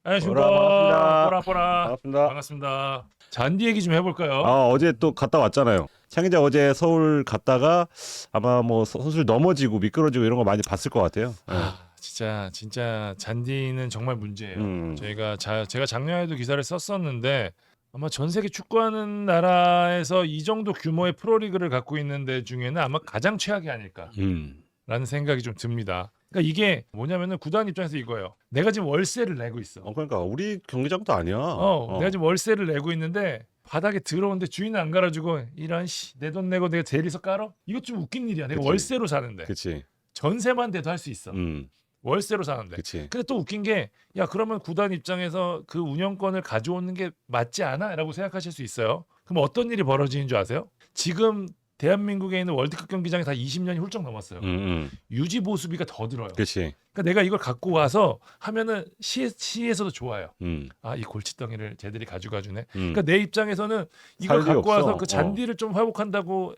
안녕하십니까. 반갑습니다. 뽀라뽀라. 반갑습니다. 반갑습니다. 잔디 얘기 좀 해볼까요? 어제 또 갔다 왔잖아요. 창희자 어제 서울 갔다가 아마 뭐 선수들 넘어지고 미끄러지고 이런 거 많이 봤을 것 같아요. 진짜 잔디는 정말 문제예요. 제가 작년에도 기사를 썼었는데 아마 전 세계 축구하는 나라에서 이 정도 규모의 프로리그를 갖고 있는 데 중에는 아마 가장 최악이 아닐까라는 생각이 좀 듭니다. 그러니까 이게 뭐냐면은 구단 입장에서 이거예요. 내가 지금 월세를 내고 있어. 그러니까 우리 경기장도 아니야. 내가 지금 월세를 내고 있는데 바닥에 들어오는데 주인은 안 갈아주고 이런 내 돈 내고 내가 대리석 깔아? 이거 좀 웃긴 일이야. 내가 그치. 월세로 사는데 그치. 전세만 돼도 할 수 있어. 월세로 사는데. 그치. 근데 또 웃긴 게 야 그러면 구단 입장에서 그 운영권을 가져오는 게 맞지 않아? 라고 생각하실 수 있어요. 그럼 어떤 일이 벌어지는 줄 아세요? 지금 대한민국에 있는 월드컵 경기장이 다 20년이 훌쩍 넘었어요. 유지 보수비가 더 들어요. 그치. 그러니까 내가 이걸 갖고 와서 하면은 시에서도 좋아요. 이 골칫덩이를 쟤들이 가져가 주네. 그러니까 내 입장에서는 이걸 살 일이 갖고 와서 없어. 그 잔디를 좀 회복한다고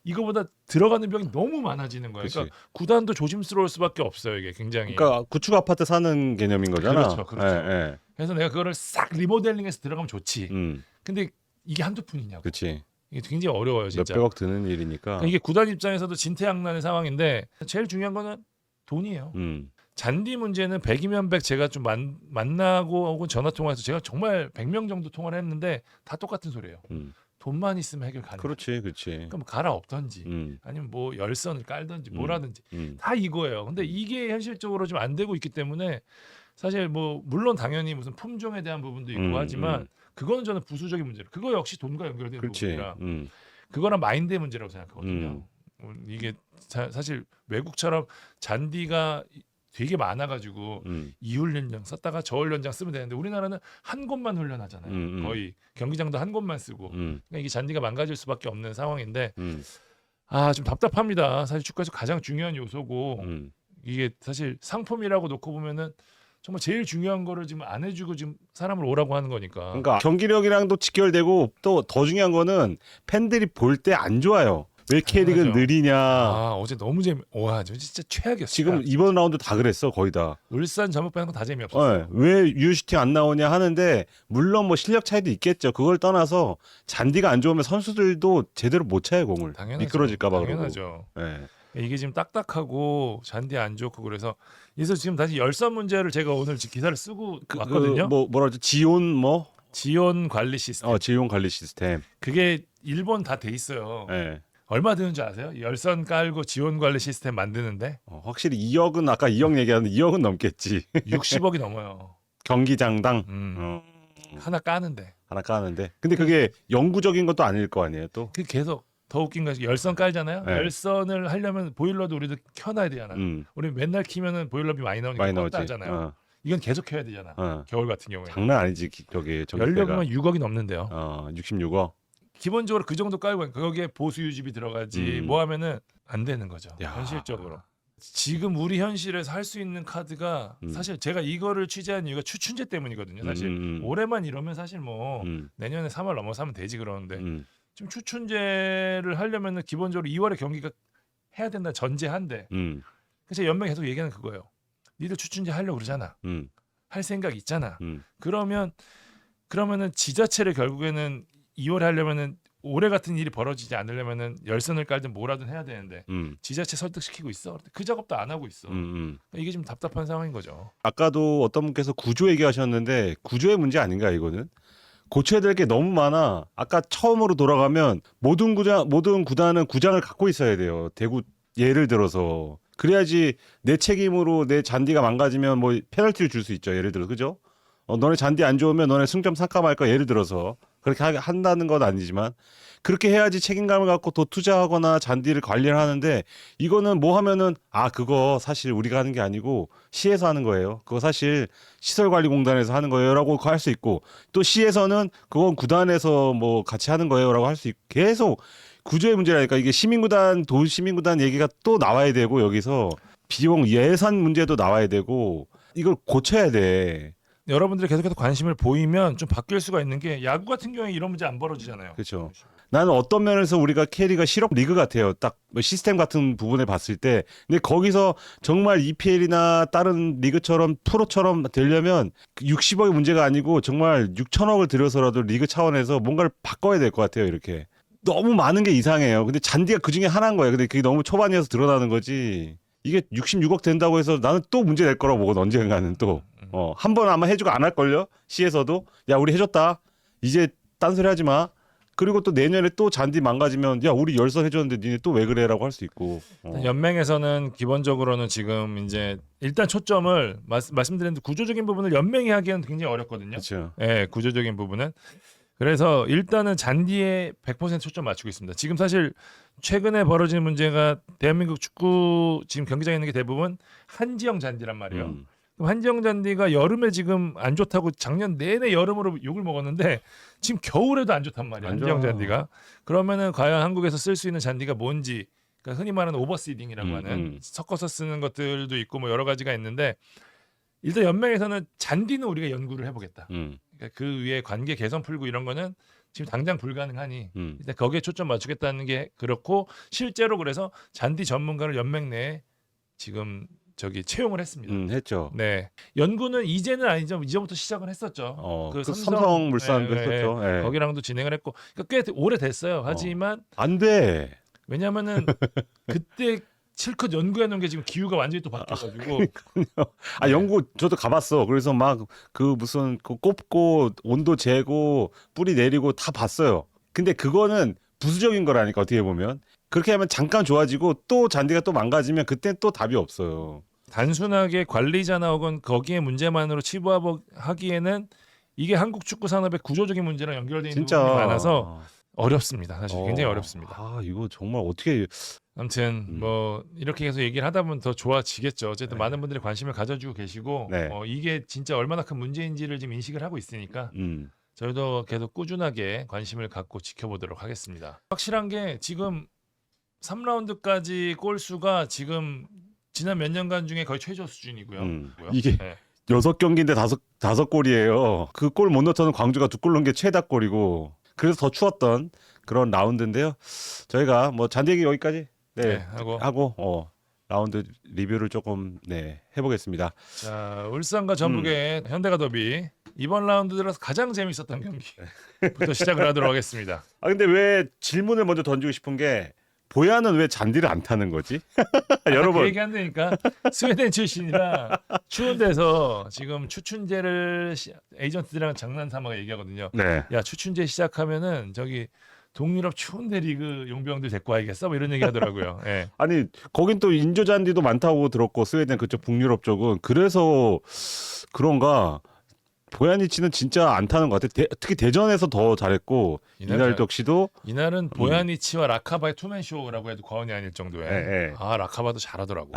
이거보다 들어가는 병이 너무 많아지는 거예요. 그러니까 구단도 조심스러울 수밖에 없어요. 이게 굉장히. 그러니까 구축 아파트 사는 개념인 거잖아. 그렇죠. 예. 그래서 내가 그거를 싹 리모델링해서 들어가면 좋지. 근데 이게 한두 푼이냐고. 그치. 이게 굉장히 어려워요, 진짜. 몇백억 드는 일이니까. 그러니까 이게 구단 입장에서도 진퇴양난의 상황인데 제일 중요한 거는 돈이에요. 잔디 문제는 100이면 100 제가 좀 만나고 혹은 전화 통화해서 제가 정말 100명 정도 통화를 했는데 다 똑같은 소리예요. 돈만 있으면 해결 가능. 그렇지. 그럼 갈아엎던지 아니면 뭐 열선을 깔던지 뭐라든지 다 이거예요. 근데 이게 현실적으로 좀 안 되고 있기 때문에 사실 뭐 물론 당연히 무슨 품종에 대한 부분도 있고 하지만 그거는 저는 부수적인 문제로 그거 역시 돈과 연결되는 부분이라 그거랑 마인드의 문제라고 생각하거든요. 이게 사실 외국처럼 잔디가 되게 많아가지고 이훈련장 썼다가 저훈련장 쓰면 되는데 우리나라는 한 곳만 훈련하잖아요. 거의 경기장도 한 곳만 쓰고 그러니까 이게 잔디가 망가질 수밖에 없는 상황인데 좀 답답합니다. 사실 축구에서 가장 중요한 요소고 이게 사실 상품이라고 놓고 보면은 정말 제일 중요한 거를 지금 안 해주고 지금 사람을 오라고 하는 거니까. 그러니까 경기력이랑도 직결되고 또 더 중요한 거는 팬들이 볼 때 안 좋아요. 왜 K리그는 느리냐. 어제 너무 진짜 최악이었어. 지금 이번 라운드 다 그랬어 거의 다. 울산 전북 빼는 건 다 재미없었어. 왜 유슈팅 안 나오냐 하는데 물론 뭐 실력 차이도 있겠죠. 그걸 떠나서 잔디가 안 좋으면 선수들도 제대로 못 차요 공을. 당연하죠. 미끄러질까 봐. 당연하죠. 네. 이게 지금 딱딱하고 잔디 안 좋고 그래서 지금 다시 열선 문제를 제가 오늘 기사를 쓰고 왔거든요. 뭐라 그러지? 지온 관리 시스템. 지온 관리 시스템. 그게 일본 다 돼 있어요. 네. 얼마 드는 줄 아세요? 열선 깔고 지원 관리 시스템 만드는데 확실히 2억은 아까 2억 얘기하는데 2억은 넘겠지. 60억이 넘어요. 경기장당 하나 까는데. 하나 까는데. 근데 그게 영구적인 것도 아닐 거 아니에요, 또. 그 계속 더 웃긴 것이 열선 깔잖아요. 네. 열선을 하려면 보일러도 우리도 켜놔야 되잖아. 우리 맨날 키면은 보일러비 많이 나오니까 껐다 하잖아요. 이건 계속 켜야 되잖아. 겨울 같은 경우에. 장난 아니지, 저기 연료비만 6억이 넘는데요. 66억. 기본적으로 그 정도 깔고 거기에 보수 유지비 들어가지 뭐 하면은 안 되는 거죠. 현실적으로. 지금 우리 현실에서 할 수 있는 카드가 사실 제가 이거를 취재한 이유가 추춘제 때문이거든요. 사실 올해만 이러면 사실 뭐 내년에 3월 넘어서 하면 되지 그러는데 지금 추춘제를 하려면은 기본적으로 2월에 경기가 해야 된다 전제한데 그래서 연맹 계속 얘기하는 그거예요. 니들 추춘제 하려고 그러잖아. 할 생각 있잖아. 그러면은 지자체를 결국에는 2월에 하려면은 올해 같은 일이 벌어지지 않으려면은 열선을 깔든 뭐라든 해야 되는데 지자체 설득시키고 있어. 그 작업도 안 하고 있어. 이게 좀 답답한 상황인 거죠. 아까도 어떤 분께서 구조 얘기하셨는데 구조의 문제 아닌가 이거는? 고쳐야 될 게 너무 많아. 아까 처음으로 돌아가면 모든 구단은 구장을 갖고 있어야 돼요. 대구 예를 들어서 그래야지 내 책임으로 내 잔디가 망가지면 뭐 페널티를 줄 수 있죠. 예를 들어 그죠? 너네 잔디 안 좋으면 너네 승점 삭감할 거야. 예를 들어서 그렇게 한다는 건 아니지만 그렇게 해야지 책임감을 갖고 더 투자하거나 잔디를 관리를 하는데 이거는 뭐 하면은 그거 사실 우리가 하는 게 아니고 시에서 하는 거예요. 그거 사실 시설관리공단에서 하는 거예요라고 할 수 있고 또 시에서는 그건 구단에서 뭐 같이 하는 거예요라고 할 수 있고 계속 구조의 문제라니까. 이게 도시민구단 얘기가 또 나와야 되고 여기서 비용 예산 문제도 나와야 되고 이걸 고쳐야 돼. 여러분들이 계속해서 관심을 보이면 좀 바뀔 수가 있는 게 야구 같은 경우에 이런 문제 안 벌어지잖아요. 그렇죠. 나는 어떤 면에서 우리가 K리그가 실업 리그 같아요. 딱뭐 시스템 같은 부분에 봤을 때. 근데 거기서 정말 EPL이나 다른 리그처럼 프로처럼 되려면 60억의 문제가 아니고 정말 6천억을 들여서라도 리그 차원에서 뭔가를 바꿔야 될 것 같아요. 이렇게. 너무 많은 게 이상해요. 근데 잔디가 그 중에 하나인 거예요. 근데 그게 너무 초반이어서 드러나는 거지. 이게 66억 된다고 해서 나는 또 문제 될 거라고 보거든. 언젠가는 또. 한 번 아마 해주고 안 할걸요? 시에서도. 야, 우리 해줬다. 이제 딴소리 하지 마. 그리고 또 내년에 또 잔디 망가지면 야 우리 열선 해줬는데 니네 또 왜 그래라고 할 수 있고. 연맹에서는 기본적으로는 지금 이제 일단 초점을 말씀드린 구조적인 부분을 연맹이 하기에는 굉장히 어렵거든요. 그렇죠. 예, 구조적인 부분은. 그래서 일단은 잔디에 100% 초점 맞추고 있습니다. 지금 사실 최근에 벌어지는 문제가 대한민국 축구 지금 경기장에 있는 게 대부분 한지형 잔디란 말이에요. 그럼 한지형 잔디가 여름에 지금 안 좋다고 작년 내내 여름으로 욕을 먹었는데 지금 겨울에도 안 좋단 말이야. 한지형 잔디가. 그러면은 과연 한국에서 쓸 수 있는 잔디가 뭔지, 그러니까 흔히 말하는 오버시딩이라고 하는 섞어서 쓰는 것들도 있고 뭐 여러 가지가 있는데 일단 연맹에서는 잔디는 우리가 연구를 해보겠다. 그러니까 그 위에 관계 개선 풀고 이런 거는 지금 당장 불가능하니 일단 거기에 초점 맞추겠다는 게 그렇고 실제로 그래서 잔디 전문가를 연맹 내에 지금 채용을 했습니다. 했죠. 네, 연구는 이제는 아니죠. 이제부터 시작을 했었죠. 그 삼성물산도 했었죠. 예. 거기랑도 진행을 했고, 그러니까 꽤 오래 됐어요. 하지만 안 돼. 왜냐하면은 그때 실컷 연구해 놓은 게 지금 기후가 완전히 또 바뀌어가지고. 아, 연구 저도 가봤어. 그래서 막 그 무슨 그 꼽고 온도 재고 뿌리 내리고 다 봤어요. 근데 그거는 부수적인 거라니까 어떻게 보면. 그렇게 하면 잠깐 좋아지고 또 잔디가 또 망가지면 그때 또 답이 없어요. 단순하게 관리자나 혹은 거기에 문제만으로 치부하기에는 이게 한국 축구 산업의 구조적인 문제랑 연결되어 있는 진짜 부분이 많아서 어렵습니다. 사실 굉장히 어렵습니다. 아, 이거 정말 어떻게 아무튼 뭐 이렇게 계속 얘기를 하다 보면 더 좋아지겠죠. 어쨌든 네. 많은 분들이 관심을 가져주고 계시고 네. 이게 진짜 얼마나 큰 문제인지를 지금 인식을 하고 있으니까 저희도 계속 꾸준하게 관심을 갖고 지켜보도록 하겠습니다. 확실한 게 지금 3라운드까지 골 수가 지금 지난 몇 년간 중에 거의 최저 수준이고요. 이게 네. 6경기인데 다섯 골이에요. 그 골 못 넣던 광주가 2골 넣은 게 최다 골이고 그래서 더 추웠던 그런 라운드인데요. 저희가 뭐 잔디 얘기 여기까지 하고 라운드 리뷰를 조금 해보겠습니다. 자, 울산과 전북의 현대가 더비 이번 라운드 들어서 가장 재밌었던 경기부터 시작을 하도록 하겠습니다. 아 근데 왜 질문을 먼저 던지고 싶은 게 보야는 왜 잔디를 안 타는 거지? 여러분 그 얘기한다니까. 스웨덴 출신이라 추운 데서 지금 추춘제를 에이전트들이랑 장난삼아 얘기하거든요. 네. 야, 추춘제 시작하면은 동유럽 추운데 리그 용병들 데리고 와야겠어? 뭐 이런 얘기 하더라고요. 네. 아니 거긴 또 인조 잔디도 많다고 들었고 스웨덴 그쪽 북유럽 쪽은 그래서 그런가 보야니치는 진짜 안 타는 것 같아. 특히 대전에서 더 잘했고 이날 역시도 이날은 보야니치와 라카바의 투맨쇼라고 해도 과언이 아닐 정도에 라카바도 잘하더라고.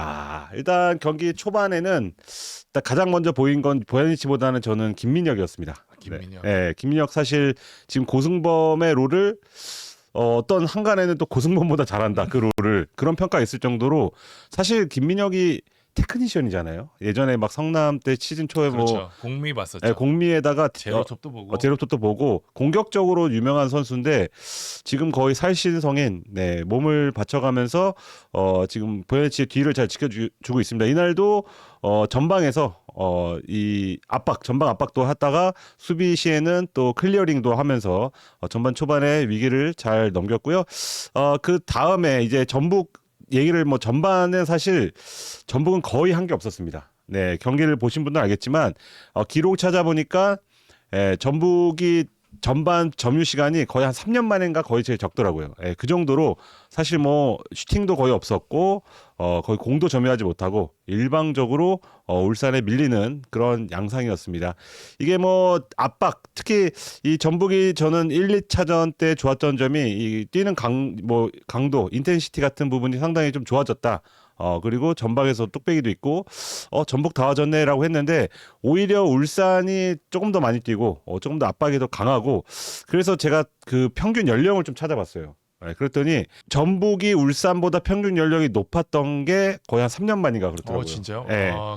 일단 경기 초반에는 일단 가장 먼저 보인 건 보야니치보다는 저는 김민혁이었습니다. 김민혁. 김민혁 사실 지금 고승범의 롤을 어떤 한간에는 또 고승범보다 잘한다 그 롤을 그런 평가 있을 정도로 사실 김민혁이 테크니션이잖아요. 예전에 막 성남 때 시즌 초에 그렇죠. 공미 봤었죠. 공미에다가 제로톱도 보고. 제로톱도 보고 공격적으로 유명한 선수인데 지금 거의 살신성인 몸을 바쳐가면서 지금 보야니치의 뒤를 잘 지켜주고 있습니다. 이날도 전방에서 이 전방 압박도 하다가 수비 시에는 또 클리어링도 하면서 전반 초반에 위기를 잘 넘겼고요. 그 다음에 이제 전북 얘기를 전반에 사실 전북은 거의 한 게 없었습니다. 네, 경기를 보신 분들은 알겠지만 기록 찾아보니까 전북이 전반 점유 시간이 거의 한 3년 만인가 거의 제일 적더라고요. 그 정도로 사실 슈팅도 거의 없었고 거의 공도 점유하지 못하고 일방적으로 울산에 밀리는 그런 양상이었습니다. 이게 압박 특히 이 전북이 저는 1, 2차전 때 좋았던 점이 이 뛰는 강도, 인텐시티 같은 부분이 상당히 좀 좋아졌다. 그리고 전방에서 뚝배기도 있고 전북 다 와졌네라고 했는데 오히려 울산이 조금 더 많이 뛰고 조금 더 압박이 더 강하고 그래서 제가 그 평균 연령을 좀 찾아봤어요. 그랬더니 전북이 울산보다 평균 연령이 높았던 게 거의 한 3년 만인가 그렇더라고요. 진짜요?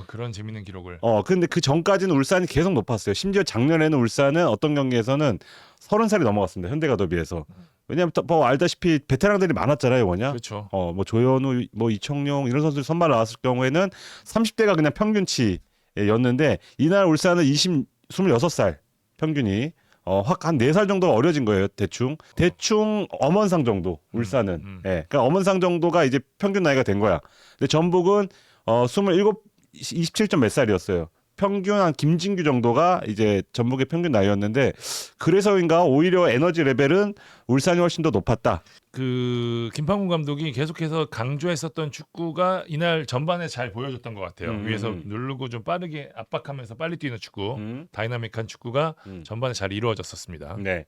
그런 재밌는 기록을. 근데 그 전까지는 울산이 계속 높았어요. 심지어 작년에는 울산은 어떤 경기에서는 30살이 넘어갔습니다. 현대가 더비에서. 왜냐하면 뭐 알다시피 베테랑들이 많았잖아요, 뭐냐. 그렇죠. 뭐 조현우, 뭐 이청용 이런 선수 선발 나왔을 경우에는 30대가 그냥 평균치였는데 이날 울산은 26살 평균이 확 한 4살 정도가 어려진 거예요, 대충 엄원상 정도 울산은. 예. 그러니까 엄원상 정도가 이제 평균 나이가 된 거야. 근데 전북은 27점 몇 살이었어요. 평균 한 김진규 정도가 이제 전북의 평균 나이였는데 그래서인가 오히려 에너지 레벨은 울산이 훨씬 더 높았다. 그 김판국 감독이 계속해서 강조했었던 축구가 이날 전반에 잘 보여줬던 것 같아요. 위에서 누르고 좀 빠르게 압박하면서 빨리 뛰는 축구, 다이나믹한 축구가 전반에 잘 이루어졌었습니다. 네.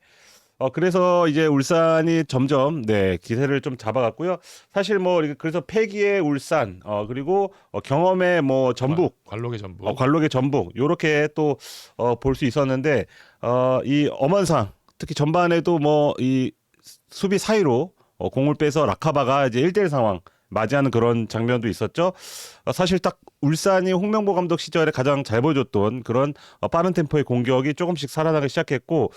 그래서 이제 울산이 점점 기세를 좀 잡아갔고요. 사실 뭐 그래서 패기의 울산, 그리고 경험의 뭐 전북, 관록의 전북, 관록의 전북 요렇게 또 볼 수 있었는데 이 엄원상 특히 전반에도 뭐 이 수비 사이로 공을 빼서 라카바가 이제 1대1 상황 맞이하는 그런 장면도 있었죠. 사실 딱 울산이 홍명보 감독 시절에 가장 잘 보여줬던 그런 빠른 템포의 공격이 조금씩 살아나기 시작했고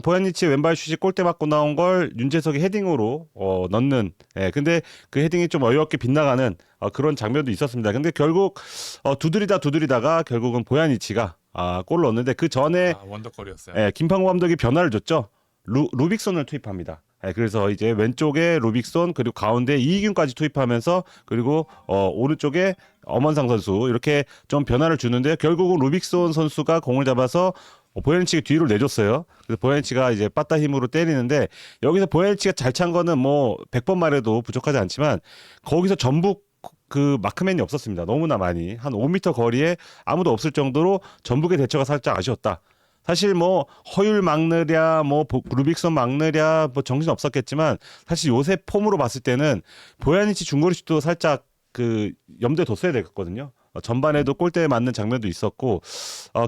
보야니치의 왼발 슛이 골대 맞고 나온 걸 윤재석이 헤딩으로 넣는 근데 그 헤딩이 좀 어이없게 빗나가는 그런 장면도 있었습니다. 근데 결국 두드리다가 결국은 보야니치가 골을 넣었는데 그 전에 원더골이었어요. 김판국 감독이 변화를 줬죠. 루빅손을 투입합니다. 그래서 이제 왼쪽에 루빅손 그리고 가운데 이희균까지 투입하면서 그리고 오른쪽에 엄원상 선수 이렇게 좀 변화를 주는데 결국은 루빅손 선수가 공을 잡아서 보야니치가 뒤로 내줬어요. 그래서 보야니치가 이제 빠따 힘으로 때리는데 여기서 보야니치가 잘 찬 거는 뭐 100번 말해도 부족하지 않지만 거기서 전북 그 마크맨이 없었습니다. 너무나 많이 한 5m 거리에 아무도 없을 정도로 전북의 대처가 살짝 아쉬웠다. 사실 뭐 허율 막느랴 뭐 루빅손 막느랴 뭐 정신 없었겠지만 사실 요새 폼으로 봤을 때는 보야니치 중거리 슛도 살짝 그 염두에 뒀어야 되겠거든요. 전반에도 골대에 맞는 장면도 있었고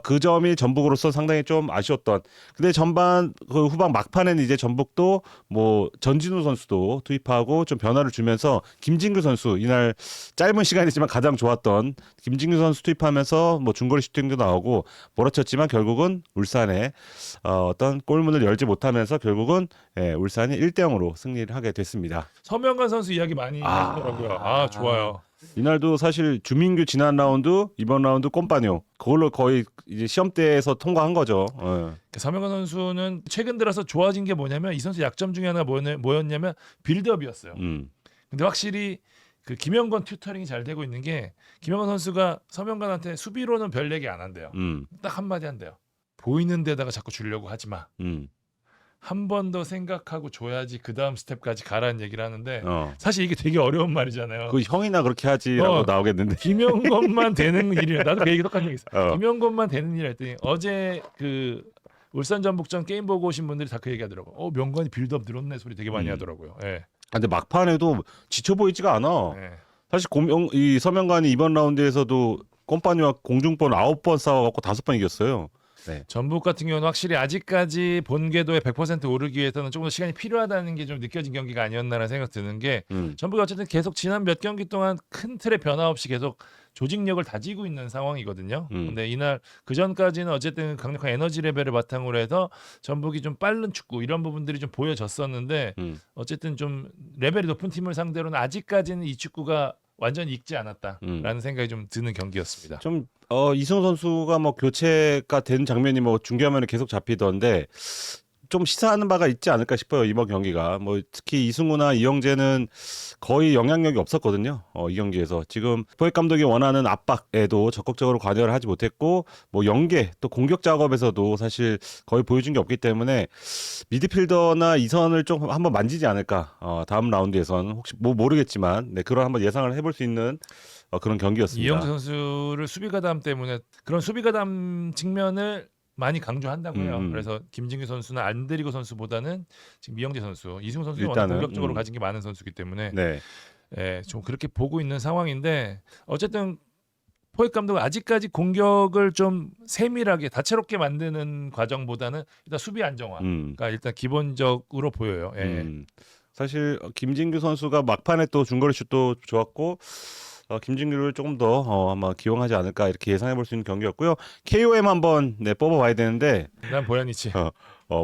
그 점이 전북으로서 상당히 좀 아쉬웠던. 근데 전반 그 후반 막판에는 이제 전북도 뭐 전진우 선수도 투입하고 좀 변화를 주면서 김진규 선수 이날 짧은 시간이지만 가장 좋았던 김진규 선수 투입하면서 뭐 중거리 슈팅도 나오고 몰아쳤지만 결국은 울산에 어떤 골문을 열지 못하면서 결국은 울산이 1대0으로 승리를 하게 됐습니다. 서명관 선수 이야기 많이 하시더라고요. 좋아요. 이날도 사실 주민규 지난 라운드 이번 라운드 꼼파뇨 그걸로 거의 이제 시험대에서 통과한 거죠. 서명관 선수는 최근 들어서 좋아진 게 뭐냐면 이 선수 약점 중에 하나가 뭐였냐면 빌드업이었어요. 근데 확실히 그 김영건 튜터링이 잘 되고 있는 게 김영건 선수가 서명관한테 수비로는 별 얘기 안 한대요. 딱 한마디 한대요. 보이는 데다가 자꾸 주려고 하지 마. 한 번 더 생각하고 줘야지 그 다음 스텝까지 가라는 얘기를 하는데 사실 이게 되게 어려운 말이잖아요. 그 형이나 그렇게 하지라고 나오겠는데. 김영건만 되는 일이에요. 나도 그 얘기 똑같은 얘기 있어. 김영건만 되는 일 했더니 어제 그 울산 전북전 게임 보고 오신 분들이 다 그 얘기하더라고. 명건이 빌드업 늘었네 소리 되게 많이 하더라고요. 근데 막판에도 지쳐 보이지가 않아. 네. 사실 이 서명관이 이번 라운드에서도 꼼파뇨와 공중권 9번 싸워갖고 5번 이겼어요. 네. 전북 같은 경우는 확실히 아직까지 본궤도에 100% 오르기 위해서는 조금 더 시간이 필요하다는 게 좀 느껴진 경기가 아니었나라는 생각 드는 게 전북이 어쨌든 계속 지난 몇 경기 동안 큰 틀의 변화 없이 계속 조직력을 다지고 있는 상황이거든요. 근데 이날 그 전까지는 어쨌든 강력한 에너지 레벨을 바탕으로 해서 전북이 좀 빠른 축구 이런 부분들이 좀 보여졌었는데 어쨌든 좀 레벨이 높은 팀을 상대로는 아직까지는 이 축구가 완전히 익지 않았다라는 생각이 좀 드는 경기였습니다. 좀 이승우 선수가 뭐 교체가 된 장면이 뭐 중계화면에 계속 잡히던데 좀 시사하는 바가 있지 않을까 싶어요. 이번 경기가 뭐 특히 이승우나 이영재는 거의 영향력이 없었거든요. 이 경기에서 지금 포획 감독이 원하는 압박에도 적극적으로 관여를 하지 못했고 뭐 연계 또 공격 작업에서도 사실 거의 보여준 게 없기 때문에 미드필더나 이선을 좀 한번 만지지 않을까. 다음 라운드에서는 혹시 뭐 모르겠지만 그런 한번 예상을 해볼 수 있는 그런 경기였습니다. 이영재 선수를 수비가담 때문에 그런 수비가담 측면을 많이 강조한다고요. 그래서 김진규 선수나 안드리고 선수보다는 지금 이영재 선수, 이승우 선수가 워낙 공격적으로 가진 게 많은 선수이기 때문에 좀 그렇게 보고 있는 상황인데 어쨌든 포획 감독은 아직까지 공격을 좀 세밀하게 다채롭게 만드는 과정보다는 일단 수비 안정화가 일단 기본적으로 보여요. 사실 김진규 선수가 막판에 또 중거리 슛도 좋았고 김진규를 조금 더 아마 기용하지 않을까 이렇게 예상해 볼 수 있는 경기였고요. KOM 한번 뽑아봐야 되는데 난 보야니치.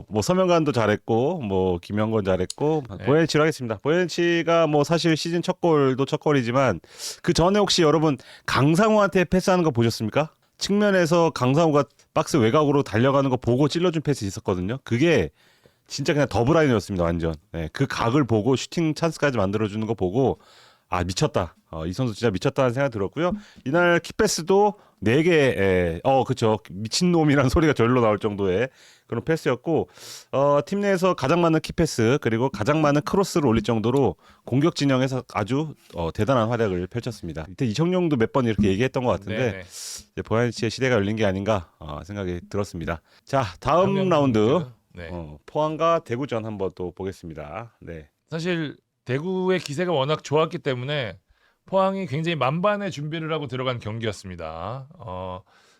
뭐 서명관도 잘했고 뭐 김영건 잘했고 네. 보현치로 하겠습니다. 보현치가 뭐 사실 시즌 첫 골도 첫 골이지만 그 전에 혹시 여러분 강상우한테 패스하는 거 보셨습니까? 측면에서 강상우가 박스 외곽으로 달려가는 거 보고 찔러준 패스 있었거든요. 그게 진짜 그냥 더블라인이었습니다. 완전. 네, 그 각을 보고 슈팅 찬스까지 만들어주는 거 보고 아 미쳤다. 이 선수 진짜 미쳤다는 생각이 들었고요. 이날 키패스도 4개, 그쵸. 미친놈이라는 소리가 절로 나올 정도의 그런 패스였고, 팀 내에서 가장 많은 키패스, 그리고 가장 많은 크로스를 올릴 정도로 공격 진영에서 아주 대단한 활약을 펼쳤습니다. 이때 이청용도 몇 번 이렇게 얘기했던 것 같은데, 이제 보안치의 시대가 열린 게 아닌가 생각이 들었습니다. 자, 다음 라운드. 네. 포항과 대구전 한번 또 보겠습니다. 네. 사실 대구의 기세가 워낙 좋았기 때문에 포항이 굉장히 만반의 준비를 하고 들어간 경기였습니다.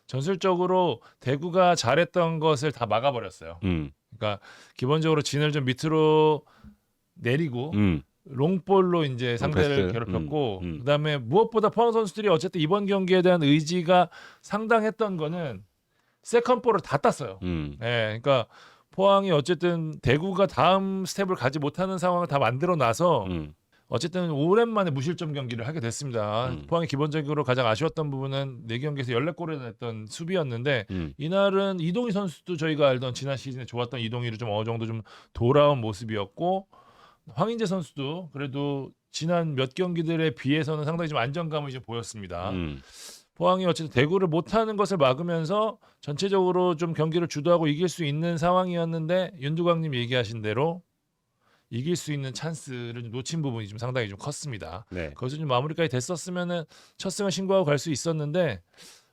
전술적으로 대구가 잘했던 것을 다 막아버렸어요. 그러니까 기본적으로 진을 좀 밑으로 내리고 롱볼로 이제 상대를 괴롭혔고 그다음에 무엇보다 포항 선수들이 어쨌든 이번 경기에 대한 의지가 상당했던 거는 세컨볼을 다 땄어요. 네, 그러니까 포항이 어쨌든 대구가 다음 스텝을 가지 못하는 상황을 다 만들어 놔서 어쨌든 오랜만에 무실점 경기를 하게 됐습니다. 포항이 기본적으로 가장 아쉬웠던 부분은 4경기에서 14골을 냈던 수비였는데 이날은 이동희 선수도 저희가 알던 지난 시즌에 좋았던 이동희를 좀 어느 정도 좀 돌아온 모습이었고 황인재 선수도 그래도 지난 몇 경기들에 비해서는 상당히 좀 안정감을 이제 보였습니다. 포항이 어쨌든 대구를 못하는 것을 막으면서 전체적으로 좀 경기를 주도하고 이길 수 있는 상황이었는데 윤두광님 얘기하신 대로 이길 수 있는 찬스를 좀 놓친 부분이 좀 상당히 좀 컸습니다. 네. 거기서 좀 마무리까지 됐었으면은 첫 승을 신고하고 갈 수 있었는데